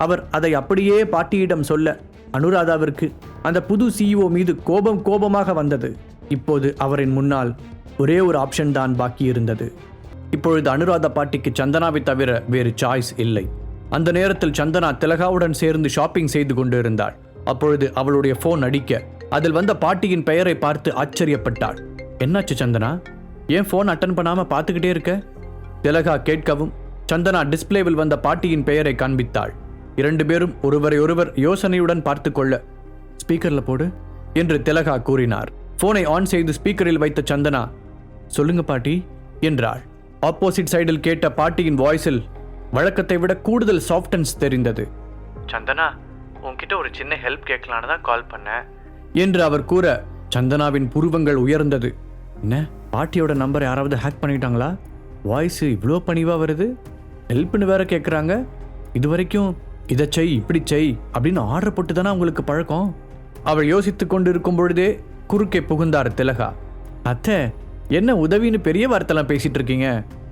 அவர் அதை அப்படியே பாட்டியிடம் சொல்ல அனுராதாவிற்கு அந்த புது சிஇஓ மீது கோபமாக வந்தது. இப்போது அவரின் முன்னால் ஒரே ஒரு ஆப்ஷன் தான் பாக்கி இருந்தது. இப்பொழுது அனுராதா பாட்டிக்கு சந்தனாவை தவிர வேறு சாய்ஸ் இல்லை. அந்த நேரத்தில் சந்தனா திலகாவுடன் சேர்ந்து ஷாப்பிங் செய்து கொண்டு இருந்தாள். அப்பொழுது அவளுடைய போன் அடிக்க அதில் வந்த பாட்டியின் பெயரை பார்த்து ஆச்சரியப்பட்டாள். என்னாச்சு சந்தனா, ஏன் போன் அட்டன் பண்ணாம பார்த்துக்கிட்டே இருக்க? திலகா கேட்கவும் சந்தனா டிஸ்பிளேவில் வந்த பாட்டியின் பெயரை காண்பித்தாள். 2 பேரும் ஒருவரை யோசனையுடன் பார்த்து கொள்ள ஸ்பீக்கர்ல போடு என்று திலகா கூறினார். போனை ஆன் செய்து ஸ்பீக்கரில் வைத்த சந்தனா, சொல்லுங்க பாட்டி என்றாள். ஆப்போசிட் சைடில் கேட்ட பாட்டியின் வாய்ஸில் வழக்கத்தை விட கூடுதல் சாஃப்டன்ஸ் தெரிந்தது. சந்தனா, உன்கிட்ட ஒரு சின்ன ஹெல்ப் கேட்கலான்னு தான் கால் பண்ணேன் என்று அவர் கூற சந்தனாவின் புருவங்கள் உயர்ந்தது. என்ன, பாட்டியோட நம்பர் யாராவது ஹேக் பண்ணிட்டாங்களா? வாய்ஸ் இவ்வளோ பணிவா வருது, ஹெல்ப்னு வேற கேட்குறாங்க. இது வரைக்கும் இதை செய் இப்படி செய் அப்படின்னு ஆர்டர் போட்டு தானே அவங்களுக்கு பழக்கம். அவள் யோசித்து கொண்டு இருக்கும் பொழுதே குறுக்கே புகுந்தார் திலகா. அத்தை, என்ன உதவின்னு பெரிய வார்த்தைலாம் பேசிட்டு இருக்கீங்க?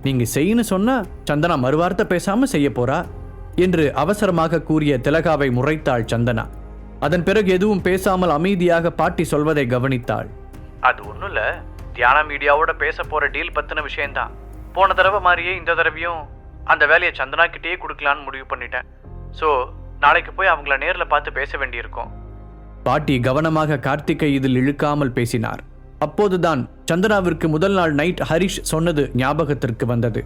நீங்க செய்யன்னு சொன்னா சந்தனா மறுவார்த்தை பேசாம செய்ய போறா என்று அவசரமாக கூறிய திலகாவை முறைத்தாள் சந்தனா. அதன் பிறகு எதுவும் பேசாமல் அமைதியாக பாட்டி சொல்வதை கவனித்தாள். அது ஒன்றும் இல்லை, தியானா மீடியாவோட பேச போற டீல் பத்தின விஷயம்தான். போன தடவை மாதிரியே இந்த தடவையும் அந்த வேலையை சந்தனா கிட்டேயே கொடுக்கலான்னு முடிவு பண்ணிட்டேன். ஸோ நாளைக்கு போய் அவங்கள நேரில் பார்த்து பேச வேண்டியிருக்கும். பாட்டி கவனமாக கார்த்திகை இதில் இழுக்காமல் பேசினார். அப்போதுதான் சந்தனாவிற்கு முதல் நாள் நைட் ஹரிஷ் சொன்னது ஞாபகத்திற்கு வந்தது.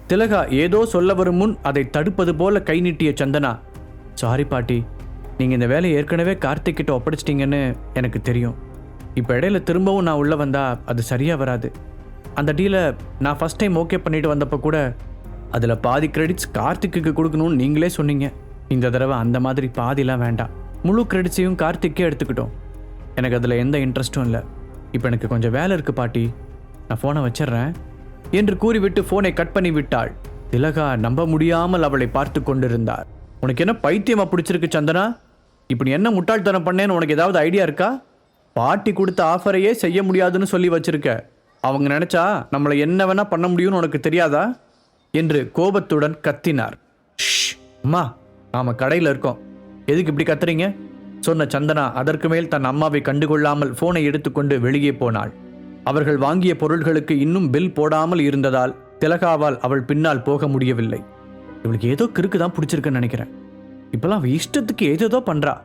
திலகா ஏதோ சொல்ல வரும் முன் அதை தடுப்பது போல கை நீட்டிய சந்தனா, சாரி பாட்டி, நீங்கள் இந்த வேலையை ஏற்கனவே கார்த்திக் கிட்ட ஒப்படைச்சிட்டிங்கன்னு எனக்கு தெரியும். இப்போ இடையில திரும்பவும் நான் உள்ளே வந்தா அது சரியாக வராது. அந்த டீலை நான் ஃபஸ்ட் டைம் ஓகே பண்ணிட்டு வந்தப்போ கூட அதில் பாதி கிரெடிட்ஸ் கார்த்திக்கு கொடுக்கணும்னு நீங்களே சொன்னீங்க. இந்த தடவை அந்த மாதிரி பாதிலாம் வேண்டாம், முழு கிரெடிட்ஸையும் கார்த்திக்கே எடுத்துக்கிட்டோம். எனக்கு அதில் எந்த இன்ட்ரெஸ்ட்டும் இல்லை. இப்போ எனக்கு கொஞ்சம் வேலை இருக்குது பாட்டி, நான் ஃபோனை வச்சிட்றேன் என்று கூறிவிட்டு ஃபோனை கட் பண்ணி விட்டாள். திலகா நம்ப முடியாமல் அவளை பார்த்து கொண்டிருந்தார். உனக்கு என்ன பைத்தியமா பிடிச்சிருக்கு சந்தனா? இப்படி என்ன முட்டாள்தனம் பண்ணேன்னு உனக்கு ஏதாவது ஐடியா இருக்கா? பாட்டி கொடுத்த ஆஃபரையே செய்ய முடியாதுன்னு சொல்லி வச்சிருக்க. அவங்க நினைச்சா நம்மளை என்ன வேணா பண்ண முடியும்னு உனக்கு தெரியாதா என்று கோபத்துடன் கத்தினார். அம்மா, நாம கடையில் இருக்கோம், எதுக்கு இப்படி கத்துறீங்க சொன்ன சந்தனா அதற்கு மேல் தன் அம்மாவை கண்டுகொள்ளாமல் போனை எடுத்துக்கொண்டு வெளியே போனாள். அவர்கள் வாங்கிய பொருள்களுக்கு இன்னும் பில் போடாமல் இருந்ததால் திலகாவால் அவள் பின்னால் போக முடியவில்லை. இவளுக்கு ஏதோ கிறுக்கு தான் பிடிச்சிருக்குன்னு நினைக்கிறேன். இப்பெல்லாம் அவள் இஷ்டத்துக்கு ஏதேதோ பண்றா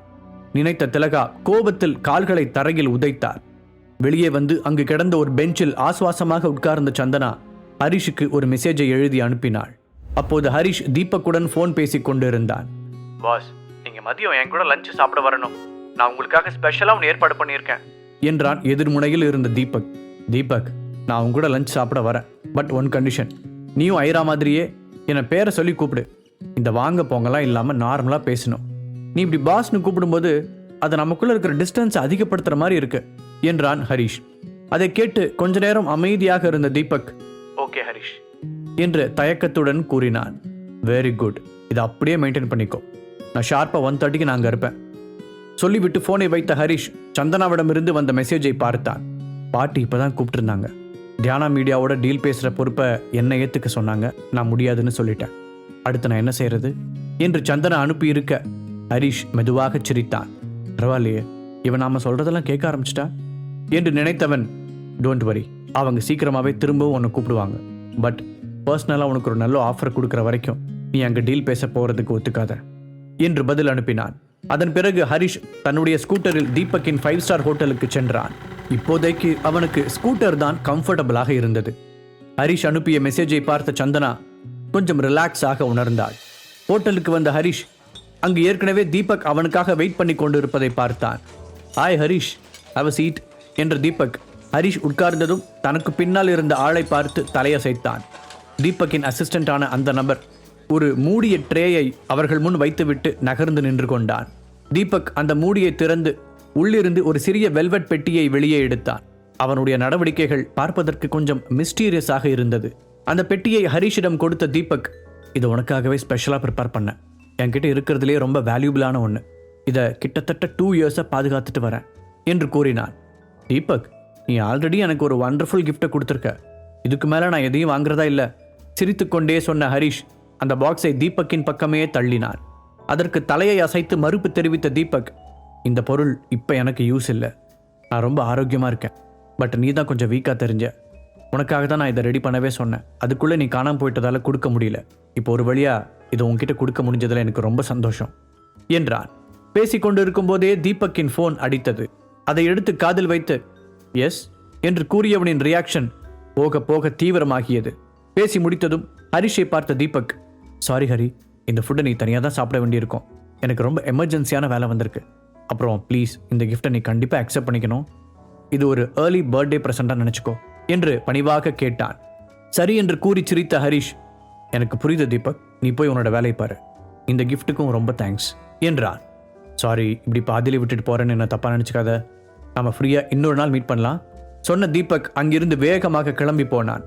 நினைத்த திலகா கோபத்தில் கால்களை தரையில் உதைத்தார். வெளியே வந்து அங்கு கிடந்த ஒரு பெஞ்சில் ஆசுவாசமாக உட்கார்ந்த சந்தனா ஹரிஷுக்கு ஒரு மெசேஜை எழுதி அனுப்பினாள். அப்போது ஹரிஷ் தீபக்குடன் போன் பேசிக் கொண்டிருந்தான். பாஸ், நீங்க மதியம் என் கூட லஞ்ச் சாப்பிட வரணும், நான் உங்களுக்காக ஸ்பெஷலா ஒன்று ஏற்பாடு பண்ணியிருக்கேன் என்றான் எதிர்முனையில் இருந்த தீபக். தீபக், நான் உங்க கூட லஞ்ச் சாப்பிட வரேன், பட் ஒன் கண்டிஷன், நீயும் ஐரா மாதிரியே என்னை பேரை சொல்லி கூப்பிடு. இந்த வாங்க போங்கலாம் இல்லாம நார்மலா பேசணும். நீ இப்படி பாஸ்னு கூப்பிடும்போது அது நமக்குள்ள இருக்கிற டிஸ்டன்ஸ் அதிகப்படுத்துற மாதிரி இருக்கு என்றான் ஹரிஷ். அதை கேட்டு கொஞ்ச நேரம் அமைதியாக இருந்த தீபக், ஓகே ஹரிஷ் என்று தயக்கத்துடன் கூறினான். வெரி குட், இதை அப்படியே மெயின்டைன் பண்ணிக்கோ. நான் ஷார்ப்பா 1:30க்கு நான் அங்கே இருப்பேன் சொல்லிவிட்டு போனை வைத்த ஹரிஷ் சந்தனாவிடமிருந்து வந்த மெசேஜை பார்த்தான். பாட்டி இப்பதான் கூப்பிட்டுருந்தாங்க. தியானா மீடியாவோட டீல் பேசுகிற பொறுப்பை என்ன ஏற்றுக்க சொன்னாங்க. நான் முடியாதுன்னு சொல்லிட்டேன். அடுத்து நான் என்ன செய்யறது என்று சந்தனா அனுப்பி இருக்க ஹரிஷ் மெதுவாக சிரித்தான். பரவாயில்லையே, இவன் நாம சொல்றதெல்லாம் கேட்க ஆரம்பிச்சிட்டா என்று நினைத்தவன், டோன்ட் வரி, அவங்க சீக்கிரமாகவே திரும்பவும் உன்னை கூப்பிடுவாங்க. பட் பர்சனலாக உனக்கு ஒரு நல்ல ஆஃபர் கொடுக்குற வரைக்கும் நீ அங்கே டீல் பேச போகிறதுக்கு ஒத்துக்காத என்று பதில் அனுப்பினான். அதன் பிறகு ஹரிஷ் தன்னுடைய ஸ்கூட்டரில் தீபக்கின் 5 ஸ்டார் ஹோட்டலுக்கு சென்றான். இப்போதைக்கு அவனுக்கு ஸ்கூட்டர் தான் கம்ஃபர்டபுளாக இருந்தது. ஹரிஷ் அனுப்பிய மெசேஜை பார்த்த சந்தனா கொஞ்சம் ரிலாக்ஸாக உணர்ந்தாள். ஹோட்டலுக்கு வந்த ஹரிஷ் அங்கு ஏற்கனவே தீபக் அவனுக்காக வெயிட் பண்ணி கொண்டிருப்பதை பார்த்தான். Hi Harish, have a seat என்ற தீபக் ஹரிஷ் உட்கார்ந்ததும் தனக்கு பின்னால் இருந்த ஆளை பார்த்து தலையசைத்தான். தீபக்கின் அசிஸ்டண்டான அந்த நபர் ஒரு மூடிய ட்ரேயை அவர்கள் முன் வைத்துவிட்டு நகர்ந்து நின்று கொண்டான். தீபக் அந்த மூடியை திறந்து உள்ளிருந்து ஒரு சிறிய வெல்வெட் பெட்டியை வெளியே எடுத்தான். அவனுடைய நடவடிக்கைகள் பார்ப்பதற்கு கொஞ்சம் மிஸ்டீரியஸாக இருந்தது. அந்த பெட்டியை ஹரிஷிடம் கொடுத்த தீபக், இதை உனக்காகவே ஸ்பெஷலாக ப்ரிப்பேர் பண்ணேன், என்கிட்ட இருக்கிறதுலே ரொம்ப வேல்யூபிளான ஒன்று, இதை கிட்டத்தட்ட 2 இயர்ஸாக பாதுகாத்துட்டு வரேன் என்று கூறினான். தீபக், நீ ஆல்ரெடி எனக்கு ஒரு வண்டர்ஃபுல் கிஃப்டை கொடுத்துருக்க, இதுக்கு மேலே நான் எதையும் வாங்குறதா இல்லை சிரித்துக்கொண்டே சொன்ன ஹரிஷ் அந்த பாக்ஸை தீபக்கின் பக்கமே தள்ளினான். அதற்கு தலையை அசைத்து மறுப்பு தெரிவித்த தீபக், இந்த பொருள் இப்போ எனக்கு யூஸ் இல்லை, நான் ரொம்ப ஆரோக்கியமாக இருக்கேன், பட் நீ தான் கொஞ்சம் வீக்காக தெரிஞ்ச, உனக்காக தான் நான் இதை ரெடி பண்ணவே சொன்னேன், அதுக்குள்ளே நீ காணாமல் போயிட்டதால கொடுக்க முடியல, இப்போ ஒரு வழியாக இதை உன்கிட்ட கொடுக்க முடிஞ்சதில் எனக்கு ரொம்ப சந்தோஷம் என்றான். பேசிக்கொண்டு இருக்கும்போதே தீபக்கின் ஃபோன் அடித்தது. அதை எடுத்து காதில் வைத்து எஸ் என்று கூறியவனின் ரியாக்ஷன் போக போக தீவிரமாகியது. பேசி முடித்ததும் ஹரிஷை பார்த்த தீபக், சாரி ஹரி, இந்த ஃபுட்டை நீ தனியாக தான் சாப்பிட வேண்டியிருக்கும், எனக்கு ரொம்ப எமர்ஜென்சியான வேலை வந்திருக்கு, அப்புறம் ப்ளீஸ் இந்த கிஃப்ட்டை நீ கண்டிப்பாக அக்செப்ட் பண்ணிக்கணும், இது ஒரு ஏர்லி பர்த்டே ப்ரெசென்ட்டாக நினச்சிக்கோ என்று பணிவாக கேட்டான். சரி என்று கூறி சிரித்த ஹரிஷ், எனக்கு புரியுது தீபக், நீ போய் உன்னோட வேலையை பாரு, இந்த கிஃப்ட்டுக்கும் ரொம்ப தேங்க்ஸ் என்றான். சாரி, இப்படி பாதியிலே விட்டுட்டு போறேன்னு என்ன தப்பா நினச்சிக்காத, நம்ம ஃப்ரீயாக இன்னொரு நாள் மீட் பண்ணலாம் சொன்ன தீபக் அங்கிருந்து வேகமாக கிளம்பி போனான்.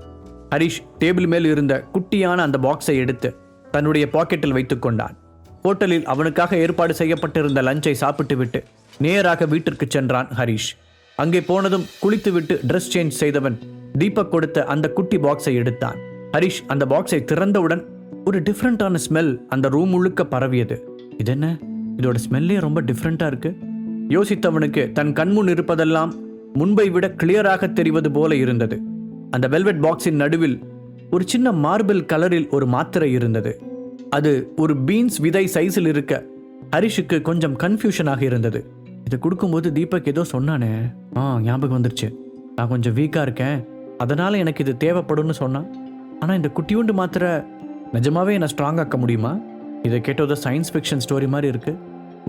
ஹரிஷ் டேபிள் மேல் இருந்த குட்டியான அந்த பாக்ஸை எடுத்து தன்னுடைய பாக்கெட்டில் வைத்துக் கொண்டான். ஹோட்டலில் அவனுக்காக ஏற்பாடு செய்யப்பட்டிருந்த லஞ்சை சாப்பிட்டு விட்டு நேராக வீட்டிற்கு சென்றான் ஹரிஷ். அங்கே போனதும் குளித்துவிட்டு ட்ரெஸ் சேஞ்ச் செய்தவன் தீபக் கொடுத்த அந்த குட்டி பாக்ஸை எடுத்தான். ஹரிஷ் அந்த பாக்ஸை திறந்தவுடன் ஒரு டிஃப்ரெண்டான ஸ்மெல் அந்த ரூம் முழுக்க பரவியது. இதென்ன, இதோட ஸ்மெல்லே ரொம்ப டிஃப்ரெண்டா இருக்கு. யோசித்தவனுக்கு தன் கண்முன் இருப்பதெல்லாம் முன்பை விட கிளியராக தெரிவது போல இருந்தது. அந்த வெல்வெட் பாக்ஸின் நடுவில் ஒரு சின்ன மார்பிள் கலரில் ஒரு மாத்திரை இருந்தது. அது ஒரு பீன்ஸ் விதை சைஸில் இருக்க ஹரிஷுக்கு கொஞ்சம் கன்ஃபியூஷனாக இருந்தது. இதை கொடுக்கும்போது தீபக் ஏதோ சொன்னானே, ஞாபகம் வந்துருச்சு, நான் கொஞ்சம் வீக்காக இருக்கேன், அதனால எனக்கு இது தேவைப்படும்னு சொன்னான். ஆனால் இந்த குட்டியூண்டு மாத்திரை நிஜமாவே என்னை ஸ்ட்ராங் ஆக்க முடியுமா? இதை கேட்டோத சயின்ஸ் ஃபிக்ஷன் ஸ்டோரி மாதிரி இருக்கு.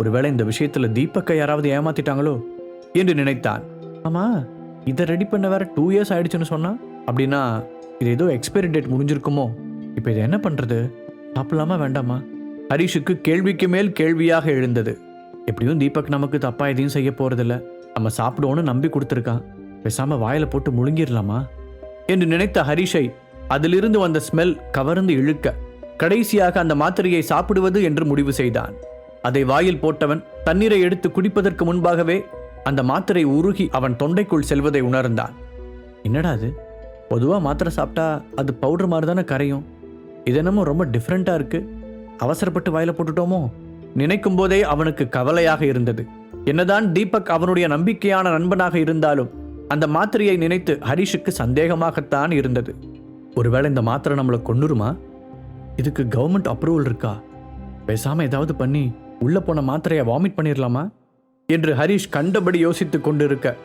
ஒருவேளை இந்த விஷயத்தில் தீபக்கை யாராவது ஏமாத்திட்டாங்களோ என்று நினைத்தான். ஆமாம், இதை ரெடி பண்ண வேற 2 years ஆயிடுச்சுன்னு சொன்னா, அப்படின்னா இது ஏதோ எக்ஸ்பைரி டேட் முடிஞ்சிருக்குமோ? இப்போ இதை என்ன பண்ணுறது, சாப்பிடலாமா வேண்டாமா? ஹரிஷுக்கு கேள்விக்கு மேல் கேள்வியாக எழுந்தது. எப்படியும் தீபக் நமக்கு தப்பா எதையும் செய்ய போறதில்ல, நம்ம சாப்பிடுவோன்னு நம்பி கொடுத்துருக்கான், பேசாம வாயில போட்டு முழுங்கிடலாமா என்று நினைத்த ஹரிஷை அதிலிருந்து வந்த ஸ்மெல் கவர்ந்து இழுக்க கடைசியாக அந்த மாத்திரையை சாப்பிடுவது என்று முடிவு செய்தான். அதை வாயில் போட்டவன் தண்ணீரை எடுத்து குடிப்பதற்கு முன்பாகவே அந்த மாத்திரை உருகி அவன் தொண்டைக்குள் செல்வதை உணர்ந்தான். என்னடா அது, பொதுவாக மாத்திரை சாப்பிட்டா அது பவுடர் மாதிரி தானே கரையும், இது என்னமோ ரொம்ப டிஃப்ரெண்டா இருக்கு, அவசரப்பட்டு வாயில போட்டுட்டோமோ? நினைக்கும் போதே அவனுக்கு கவலையாக இருந்தது. என்னதான் தீபக் அவனுடைய நம்பிக்கையான நண்பனாக இருந்தாலும் அந்த மாத்திரையை நினைத்து ஹரிஷுக்கு சந்தேகமாகத்தான் இருந்தது. ஒருவேளை இந்த மாத்திரை நம்மளை கொன்னுருமா? இதுக்கு கவர்மெண்ட் அப்ரூவல் இருக்கா? பேசாம ஏதாவது பண்ணி உள்ள போன மாத்திரையை வாமிட் பண்ணிடலாமா என்று ஹரிஷ் கண்டபடி யோசித்துக் கொண்டிருக்க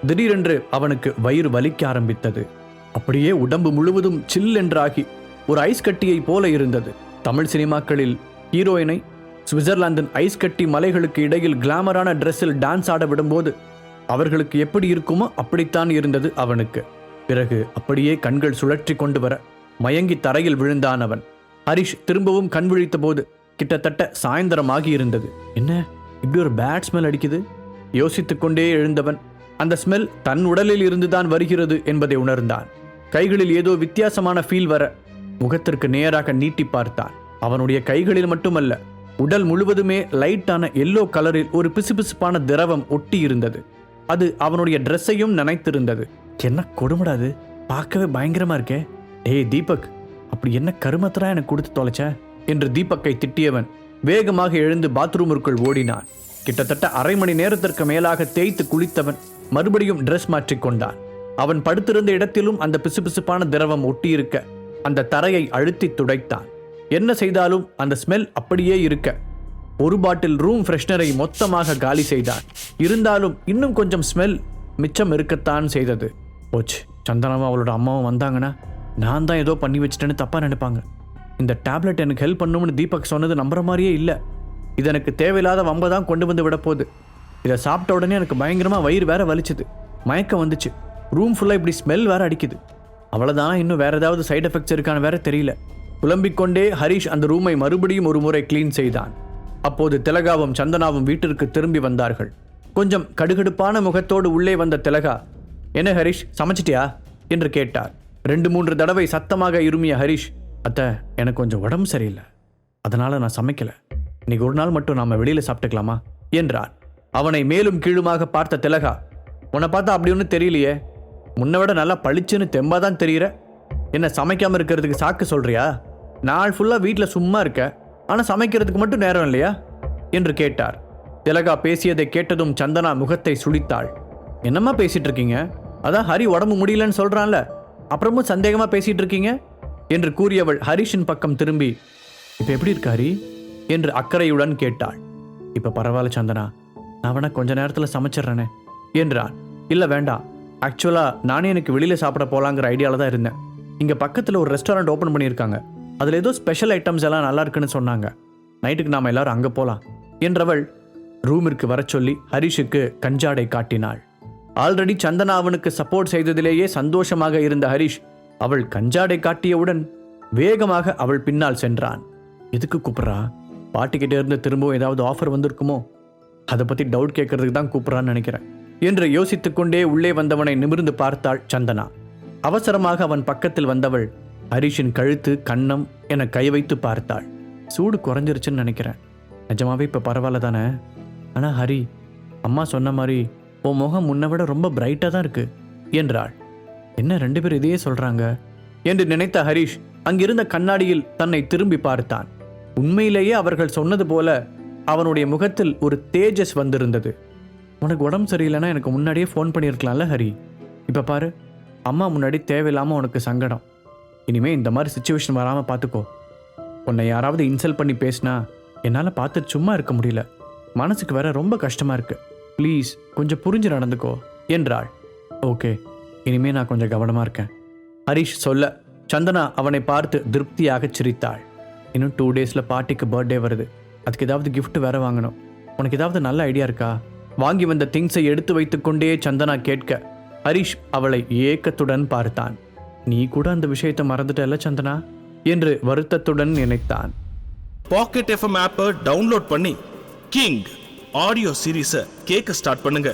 திடீரென்று அவனுக்கு வயிறு வலிக்க ஆரம்பித்தது. அப்படியே உடம்பு முழுவதும் சில் என்றாகி ஒரு ஐஸ் கட்டியை போல இருந்தது. தமிழ் சினிமாக்களில் ஹீரோயினை சுவிட்சர்லாந்தின் ஐஸ் கட்டி மலைகளுக்கு இடையில் கிளாமரான டிரெஸ்ஸில் டான்ஸ் ஆட விடும்போது அவர்களுக்கு எப்படி இருக்குமோ அப்படித்தான் இருந்தது அவனுக்கு. பிறகு அப்படியே கண்கள் சுழற்றி கொண்டு வர மயங்கி தரையில் விழுந்தான் அவன். ஹரிஷ் திரும்பவும் கண் விழித்த போது கிட்டத்தட்ட சாயந்தரமாகி இருந்தது. என்ன இப்படி ஒரு பேட் ஸ்மெல் அடிக்குது? யோசித்துக் கொண்டே எழுந்தவன் அந்த ஸ்மெல் தன் உடலில் இருந்துதான் வருகிறது என்பதை உணர்ந்தான். கைகளில் ஏதோ வித்தியாசமான ஃபீல் வர முகத்திற்கு நேராக நீட்டி பார்த்தான். அவனுடைய கைகளில் மட்டுமல்ல, உடல் முழுவதுமே லைட்டான எல்லோ கலரில் ஒரு பிசுபிசுப்பான திரவம் ஒட்டி இருந்தது. அது அவனுடைய ட்ரெஸ்ஸையும் நனைத்திருந்தது. என்ன கொடுமடாது, பார்க்கவே பயங்கரமா இருக்கே. ஏய் தீபக், அப்படி என்ன கருமத்தரா எனக்கு கொடுத்து தொலைச்ச என்று தீபக்கை திட்டியவன் வேகமாக எழுந்து பாத்ரூமிற்குள் ஓடினான். கிட்டத்தட்ட அரை மணி நேரத்திற்கு மேலாக தேய்த்து குளித்தவன் மறுபடியும் ட்ரெஸ் மாற்றிக்கொண்டான். அவன் படுத்திருந்த இடத்திலும் அந்த பிசுபிசுப்பான திரவம் ஒட்டியிருக்க அந்த தரையை அழுத்தி துடைத்தான். என்ன செய்தாலும் அந்த ஸ்மெல் அப்படியே இருக்க ஒரு பாட்டில் ரூம் ஃப்ரெஷ்னரை மொத்தமாக காலி செய்தான். இருந்தாலும் இன்னும் கொஞ்சம் ஸ்மெல் மிச்சம் இருக்கத்தான் செய்தது. போச்சு, சந்தனாவும் அவளோட அம்மாவும் வந்தாங்கன்னா நான் தான் ஏதோ பண்ணி வச்சிட்டேன்னு தப்பா நினைப்பாங்க. இந்த டேப்லெட் எனக்கு ஹெல்ப் பண்ணும்னு தீபக் சொன்னது நம்புற மாதிரியே இல்லை. இது எனக்கு தேவையில்லாத வம்ப தான் கொண்டு வந்து விட போகுது. இதை சாப்பிட்ட உடனே எனக்கு பயங்கரமாக வயிறு வேற வலிச்சுது, மயக்கம் வந்துச்சு, ரூம் ஃபுல்லாக இப்படி ஸ்மெல் வேற அடிக்குது. அவ்வளோதான், இன்னும் வேற ஏதாவது சைட் எஃபெக்ட்ஸ் இருக்கான்னு வேற தெரியல. புலம்பிக்கொண்டே ஹரிஷ் அந்த ரூமை மறுபடியும் ஒரு முறை கிளீன் செய்தான். அப்போது திலகாவும் சந்தனாவும் வீட்டிற்கு திரும்பி வந்தார்கள். கொஞ்சம் கடுகடுப்பான முகத்தோடு உள்ளே வந்த திலகா, என்ன ஹரிஷ், சமைச்சிட்டியா என்று கேட்டார். 2-3 தடவை சத்தமாக இருமிய ஹரிஷ், அத்தை எனக்கு கொஞ்சம் உடம்பு சரியில்லை, அதனால நான் சமைக்கல, இன்னைக்கு ஒரு நாள் மட்டும் நாம வெளியில சாப்பிட்டுக்கலாமா என்றான். அவனை மேலும் கீழுமாக பார்த்த திலகா, உன்னை பார்த்தா அப்படி ஒன்றும் தெரியலையே, முன்ன விட நல்லா பளிச்சுன்னு தெம்பாதான் தெரியுற, என்ன சமைக்காம இருக்கிறதுக்கு சாக்கு சொல்றியா? நாள் ஃபுல்லா வீட்டில் சும்மா இருக்க, ஆனால் சமைக்கிறதுக்கு மட்டும் நேரம் இல்லையா? என்று கேட்டார். திலகா பேசியதை கேட்டதும் சந்தனா முகத்தை சுளித்தாள். என்னம்மா பேசிட்டு இருக்கீங்க? அதான் ஹரி உடம்பு முடியலன்னு சொல்றான்ல, அப்புறமும் சந்தேகமா பேசிட்டு இருக்கீங்க என்று கூறியவள் ஹரிஷின் பக்கம் திரும்பி, இப்ப எப்படி இருக்கு ஹரி என்று அக்கறையுடன் கேட்டாள். இப்ப பரவாயில்ல சந்தனா, நான் வேணா கொஞ்ச நேரத்துல சமைச்சிடுறேனே என்றான். இல்ல வேண்டாம், ஆக்சுவலா நானே எனக்கு வெளியில சாப்பிட போலாங்கிற ஐடியால தான் இருந்தேன். இங்க பக்கத்துல ஒரு ரெஸ்டாரண்ட் ஓபன் பண்ணியிருக்காங்க, அதுல ஏதோ ஸ்பெஷல் ஐட்டம்ஸ் எல்லாம் நல்லா இருக்குன்னு சொன்னாங்க. நைட்டுக்கு நாம எல்லாரும் அங்க போலாம் என்றவள் ரூமிற்கு வர சொல்லி ஹரிஷுக்கு கஞ்சாடை காட்டினாள். ஆல்ரெடி சந்தனா அவனுக்கு சப்போர்ட் செய்ததிலேயே சந்தோஷமாக இருந்த ஹரிஷ் அவள் கஞ்சாடை காட்டியவுடன் வேகமாக அவள் பின்னால் சென்றான். எதுக்கு கூப்பிட்றா? பாட்டிக்கிட்டே இருந்து திரும்பவும் ஏதாவது ஆஃபர் வந்திருக்குமோ, அதை பத்தி டவுட் கேட்கறதுக்கு தான் கூப்பிட்றான்னு நினைக்கிறேன் என்று யோசித்துக்கொண்டே உள்ளே வந்தவனை நிமிர்ந்து பார்த்தாள் சந்தனா. அவசரமாக அவன் பக்கத்தில் வந்தவள் ஹரிஷின் கழுத்து கன்னம் என கை வைத்து பார்த்தாள். சூடு குறைஞ்சிருச்சுன்னு நினைக்கிறேன். நிஜமாவே இப்ப பரவாயில்ல தானே? ஆனா ஹரி, அம்மா சொன்ன மாதிரி உன் முகம் முன்ன விட ரொம்ப பிரைட்டா தான் இருக்கு என்றாள். என்ன ரெண்டு பேரும் இதையே சொல்றாங்க என்று நினைத்த ஹரிஷ் அங்கிருந்த கண்ணாடியில் தன்னை திரும்பி பார்த்தான். உண்மையிலேயே அவர்கள் சொன்னது போல அவனுடைய முகத்தில் ஒரு தேஜஸ் வந்திருந்தது. உனக்கு உடம்பு சரியில்லைன்னா எனக்கு முன்னாடியே ஃபோன் பண்ணியிருக்கலாம்ல ஹரி. இப்ப பாரு, அம்மா முன்னாடி தேவையில்லாம உனக்கு சங்கடம். இனிமே இந்த மாதிரி சுச்சுவேஷன் வராம பார்த்துக்கோ. உன்னை யாராவது இன்சல்ட் பண்ணி பேசினா என்னால் பார்த்து சும்மா இருக்க முடியல. மனசுக்கு வேற ரொம்ப கஷ்டமா இருக்கு. ப்ளீஸ் கொஞ்சம் புரிஞ்சு நடந்துக்கோ என்றாள். ஓகே, இனிமே நான் கொஞ்சம் கவனமா இருக்கேன் ஹரிஷ் சொல்ல சந்தனா அவனை பார்த்து திருப்தியாக சிரித்தாள். இன்னும் 2 டேஸில் பாட்டிக்கு பர்த்டே வருது, அதுக்கு ஏதாவது கிஃப்ட் வேற வாங்கணும். உனக்கு ஏதாவது நல்ல ஐடியா இருக்கா? வாங்கி வந்த திங்ஸை எடுத்து வைத்துக்கொண்டே சந்தனா கேட்க ஹரிஷ் அவளை ஏக்கத்துடன் பார்த்தான். நீ கூட அந்த விஷயத்தை மறந்துட்டல்ல சந்தனா என்று வருத்தத்துடன் நினைத்தான். பாக்கெட் எஃப்எம் ஆப்பை டவுன்லோட் பண்ணி கிங் ஆடியோ சீரீஸை கேட்க ஸ்டார்ட் பண்ணுங்க.